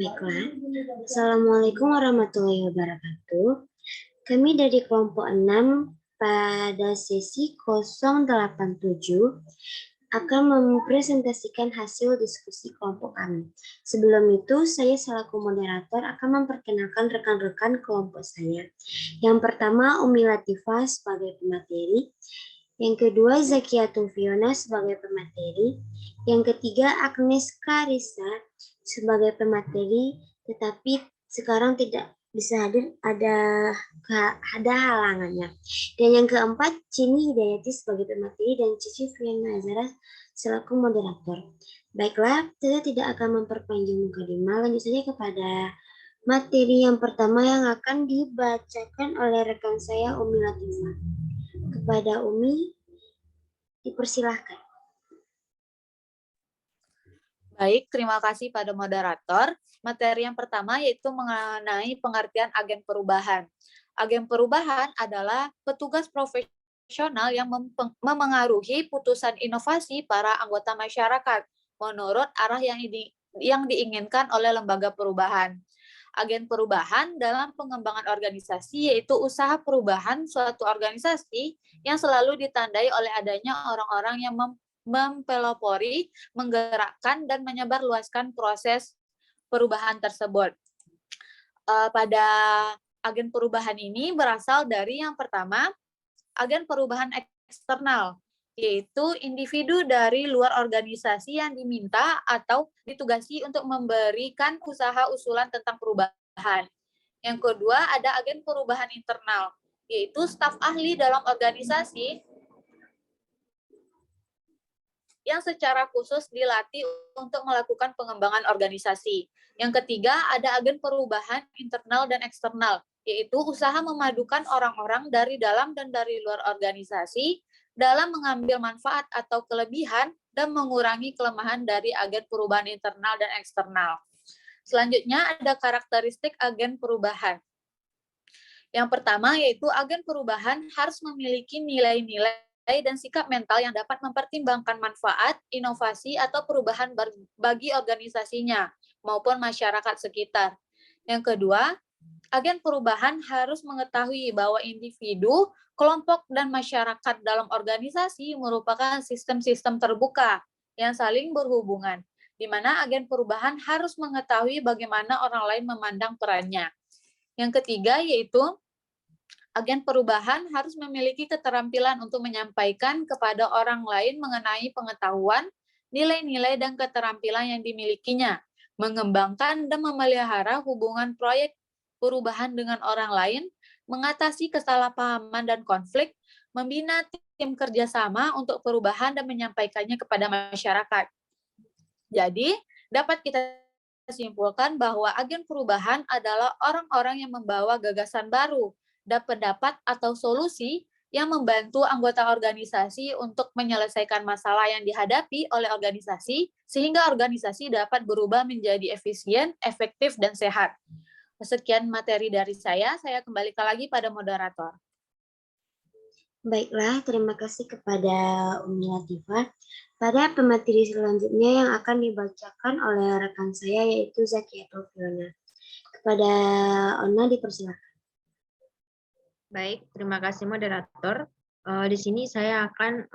Baiklah. Assalamualaikum warahmatullahi wabarakatuh. Kami dari kelompok 6 pada sesi 087 akan mempresentasikan hasil diskusi kelompok kami. Sebelum itu, saya selaku moderator akan memperkenalkan rekan-rekan kelompok saya. Yang pertama, Umi Latifah sebagai pemateri. Yang kedua, Zakiatul Fiona sebagai pemateri. Yang ketiga, Agnes Karisa sebagai pemateri, tetapi sekarang tidak bisa hadir, ada halangannya. Dan yang keempat, Cini Hidayati sebagai pemateri dan Cici Fiana Azara selaku moderator. Baiklah, saya tidak akan memperpanjang mukadimah, lanjut saja kepada materi yang pertama yang akan dibacakan oleh rekan saya Umi Latifah. Kepada Umi, dipersilahkan. Baik, terima kasih pada moderator. Materi yang pertama yaitu mengenai pengertian agen perubahan. Agen perubahan adalah petugas profesional yang memengaruhi putusan inovasi para anggota masyarakat menurut arah yang diinginkan oleh lembaga perubahan. Agen perubahan dalam pengembangan organisasi yaitu usaha perubahan suatu organisasi yang selalu ditandai oleh adanya orang-orang yang mempelopori, menggerakkan, dan menyebarluaskan proses perubahan tersebut. Pada agen perubahan ini berasal dari yang pertama, agen perubahan eksternal, yaitu individu dari luar organisasi yang diminta atau ditugasi untuk memberikan usaha usulan tentang perubahan. Yang kedua, ada agen perubahan internal, yaitu staf ahli dalam organisasi yang secara khusus dilatih untuk melakukan pengembangan organisasi. Yang ketiga, ada agen perubahan internal dan eksternal, yaitu usaha memadukan orang-orang dari dalam dan dari luar organisasi dalam mengambil manfaat atau kelebihan dan mengurangi kelemahan dari agen perubahan internal dan eksternal. Selanjutnya, ada karakteristik agen perubahan. Yang pertama, yaitu agen perubahan harus memiliki nilai-nilai dan sikap mental yang dapat mempertimbangkan manfaat, inovasi, atau perubahan bagi organisasinya maupun masyarakat sekitar. Yang kedua, agen perubahan harus mengetahui bahwa individu, kelompok, dan masyarakat dalam organisasi merupakan sistem-sistem terbuka yang saling berhubungan, di mana agen perubahan harus mengetahui bagaimana orang lain memandang perannya. Yang ketiga, yaitu agen perubahan harus memiliki keterampilan untuk menyampaikan kepada orang lain mengenai pengetahuan, nilai-nilai, dan keterampilan yang dimilikinya, mengembangkan dan memelihara hubungan proyek perubahan dengan orang lain, mengatasi kesalahpahaman dan konflik, membina tim kerjasama untuk perubahan dan menyampaikannya kepada masyarakat. Jadi, dapat kita simpulkan bahwa agen perubahan adalah orang-orang yang membawa gagasan baru dan pendapat atau solusi yang membantu anggota organisasi untuk menyelesaikan masalah yang dihadapi oleh organisasi sehingga organisasi dapat berubah menjadi efisien, efektif, dan sehat. Sekian materi dari saya kembalikan lagi pada moderator. Baiklah, terima kasih kepada Umi Latifah. Pada pemateri selanjutnya yang akan dibacakan oleh rekan saya yaitu Zakiatul Fiona. Kepada Ona dipersilakan. Baik, terima kasih moderator. Di sini saya akan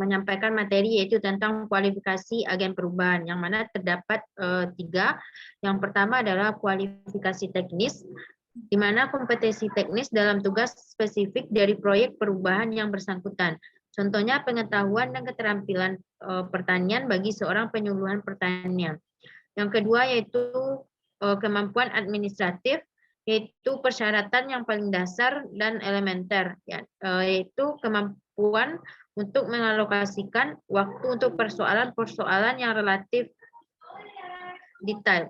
menyampaikan materi yaitu tentang kualifikasi agen perubahan, yang mana terdapat 3. Yang pertama adalah kualifikasi teknis, di mana kompetensi teknis dalam tugas spesifik dari proyek perubahan yang bersangkutan. Contohnya pengetahuan dan keterampilan pertanian bagi seorang penyuluhan pertanian. Yang kedua yaitu kemampuan administratif, yaitu persyaratan yang paling dasar dan elementer, yaitu kemampuan untuk mengalokasikan waktu untuk persoalan-persoalan yang relatif detail.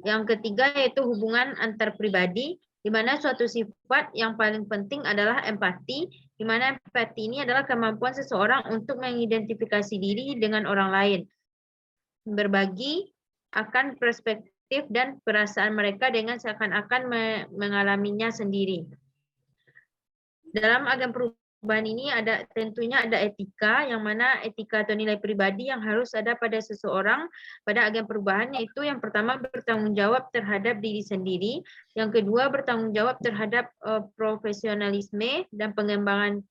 Yang ketiga yaitu hubungan antar pribadi, di mana suatu sifat yang paling penting adalah empati, di mana empati ini adalah kemampuan seseorang untuk mengidentifikasi diri dengan orang lain, berbagi akan perspektif dan perasaan mereka dengan seakan-akan mengalaminya sendiri. Dalam agen perubahan ini tentunya ada etika, yang mana etika atau nilai pribadi yang harus ada pada seseorang, pada agen perubahan, yaitu yang pertama bertanggung jawab terhadap diri sendiri, yang kedua bertanggung jawab terhadap profesionalisme dan pengembangan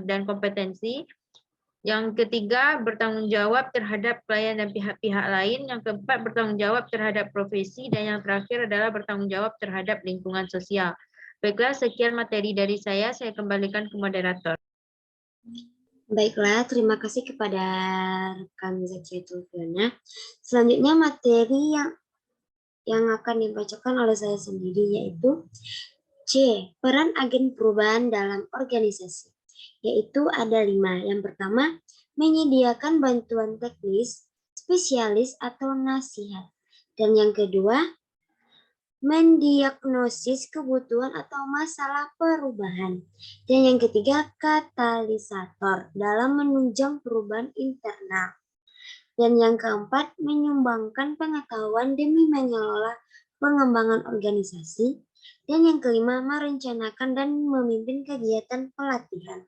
dan kompetensi, yang ketiga bertanggung jawab terhadap klien dan pihak-pihak lain, yang keempat bertanggung jawab terhadap profesi, dan yang terakhir adalah bertanggung jawab terhadap lingkungan sosial. Baiklah, sekian materi dari saya kembalikan ke moderator. Baiklah, terima kasih kepada rekan Zakia Tulfiana. Selanjutnya materi yang akan dibacakan oleh saya sendiri yaitu C. Peran agen perubahan dalam organisasi. Yaitu ada 5. Yang pertama, menyediakan bantuan teknis, spesialis atau nasihat. Dan yang kedua, mendiagnosis kebutuhan atau masalah perubahan. Dan yang ketiga, katalisator dalam menunjang perubahan internal. Dan yang keempat, menyumbangkan pengetahuan demi mengelola pengembangan organisasi. Dan yang kelima, merencanakan dan memimpin kegiatan pelatihan.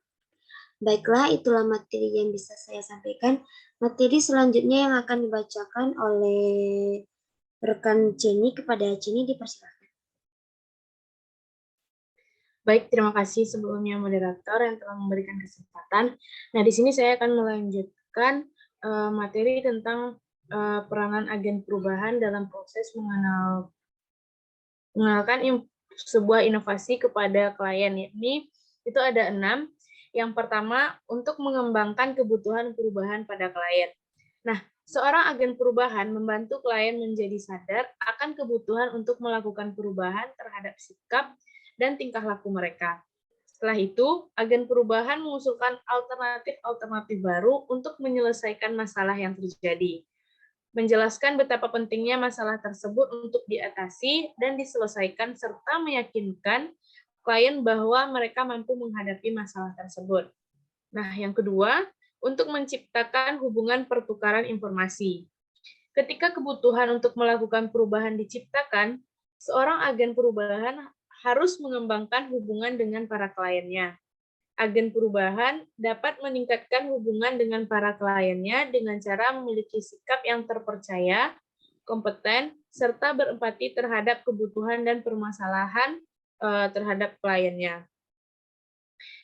Baiklah, itulah materi yang bisa saya sampaikan. Materi selanjutnya yang akan dibacakan oleh rekan Jenny, kepada Jenny dipersilakan. Baik, terima kasih sebelumnya moderator yang telah memberikan kesempatan. Nah, di sini saya akan melanjutkan materi tentang peranan agen perubahan dalam proses mengenalkan sebuah inovasi kepada klien. Ini itu ada 6. Yang pertama, untuk mengembangkan kebutuhan perubahan pada klien. Nah, seorang agen perubahan membantu klien menjadi sadar akan kebutuhan untuk melakukan perubahan terhadap sikap dan tingkah laku mereka. Setelah itu, agen perubahan mengusulkan alternatif-alternatif baru untuk menyelesaikan masalah yang terjadi. Menjelaskan betapa pentingnya masalah tersebut untuk diatasi dan diselesaikan, serta meyakinkan klien bahwa mereka mampu menghadapi masalah tersebut. Nah, yang kedua, untuk menciptakan hubungan pertukaran informasi. Ketika kebutuhan untuk melakukan perubahan diciptakan, seorang agen perubahan harus mengembangkan hubungan dengan para kliennya. Agen perubahan dapat meningkatkan hubungan dengan para kliennya dengan cara memiliki sikap yang terpercaya, kompeten, serta berempati terhadap kebutuhan dan permasalahan terhadap kliennya.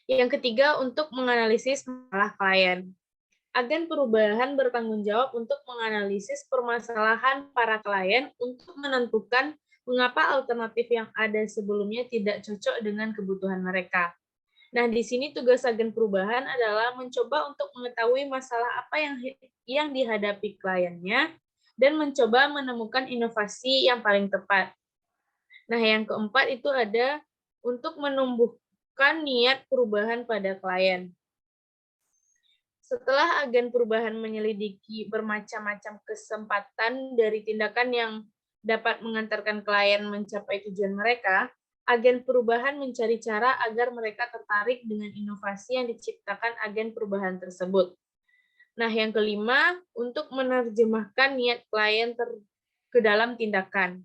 Yang ketiga, untuk menganalisis masalah klien. Agen perubahan bertanggung jawab untuk menganalisis permasalahan para klien untuk menentukan mengapa alternatif yang ada sebelumnya tidak cocok dengan kebutuhan mereka. Nah, di sini tugas agen perubahan adalah mencoba untuk mengetahui masalah apa yang dihadapi kliennya dan mencoba menemukan inovasi yang paling tepat. Nah, yang keempat itu ada untuk menumbuhkan niat perubahan pada klien. Setelah agen perubahan menyelidiki bermacam-macam kesempatan dari tindakan yang dapat mengantarkan klien mencapai tujuan mereka, agen perubahan mencari cara agar mereka tertarik dengan inovasi yang diciptakan agen perubahan tersebut. Nah, yang kelima, untuk menerjemahkan niat klien ke dalam tindakan.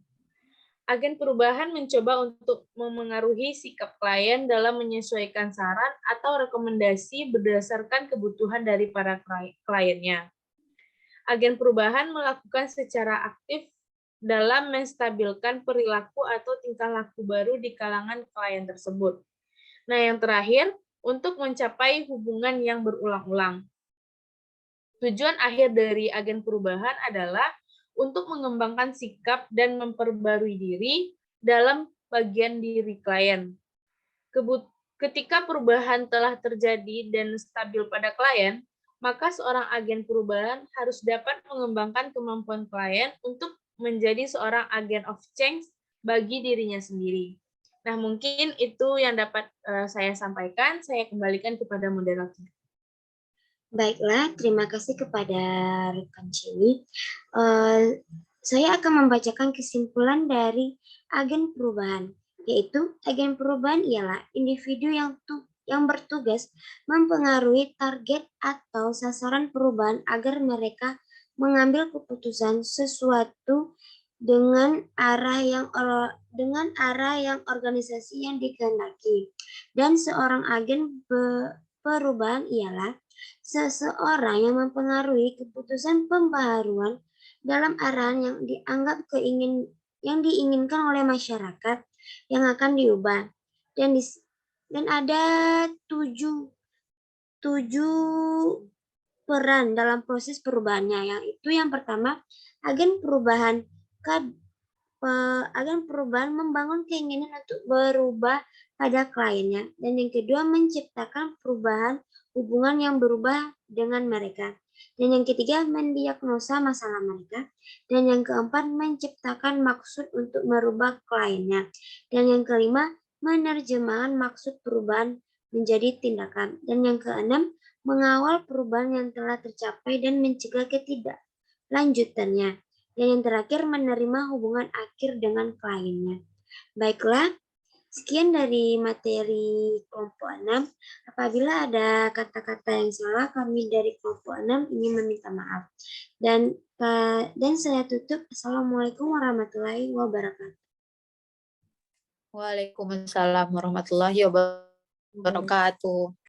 Agen perubahan mencoba untuk memengaruhi sikap klien dalam menyesuaikan saran atau rekomendasi berdasarkan kebutuhan dari para kliennya. Agen perubahan melakukan secara aktif dalam menstabilkan perilaku atau tingkah laku baru di kalangan klien tersebut. Nah, yang terakhir, untuk mencapai hubungan yang berulang-ulang. Tujuan akhir dari agen perubahan adalah untuk mengembangkan sikap dan memperbarui diri dalam bagian diri klien. Ketika perubahan telah terjadi dan stabil pada klien, maka seorang agen perubahan harus dapat mengembangkan kemampuan klien untuk menjadi seorang agen of change bagi dirinya sendiri. Nah, mungkin itu yang dapat saya sampaikan. Saya kembalikan kepada moderator. Baiklah, terima kasih kepada rekan Jenny. Saya akan membacakan kesimpulan dari agen perubahan, yaitu agen perubahan ialah individu yang bertugas mempengaruhi target atau sasaran perubahan agar mereka mengambil keputusan sesuatu dengan arah yang organisasi yang dikehendaki. Dan seorang agen perubahan ialah seseorang yang mempengaruhi keputusan pembaharuan dalam arahan yang diinginkan oleh masyarakat yang akan diubah. Dan ada tujuh peran dalam proses perubahannya, yaitu yang pertama, agen perubahan membangun keinginan untuk berubah pada kliennya, dan yang kedua menciptakan perubahan hubungan yang berubah dengan mereka, dan yang ketiga mendiagnosa masalah mereka, dan yang keempat menciptakan maksud untuk merubah kliennya, dan yang kelima menerjemahkan maksud perubahan menjadi tindakan, dan yang keenam mengawal perubahan yang telah tercapai dan mencegah ketidaklanjutannya. Dan yang terakhir, menerima hubungan akhir dengan kliennya. Baiklah, sekian dari materi kelompok 6. Apabila ada kata-kata yang salah, kami dari kelompok 6 ingin meminta maaf. Dan saya tutup. Assalamualaikum warahmatullahi wabarakatuh. Waalaikumsalam warahmatullahi wabarakatuh.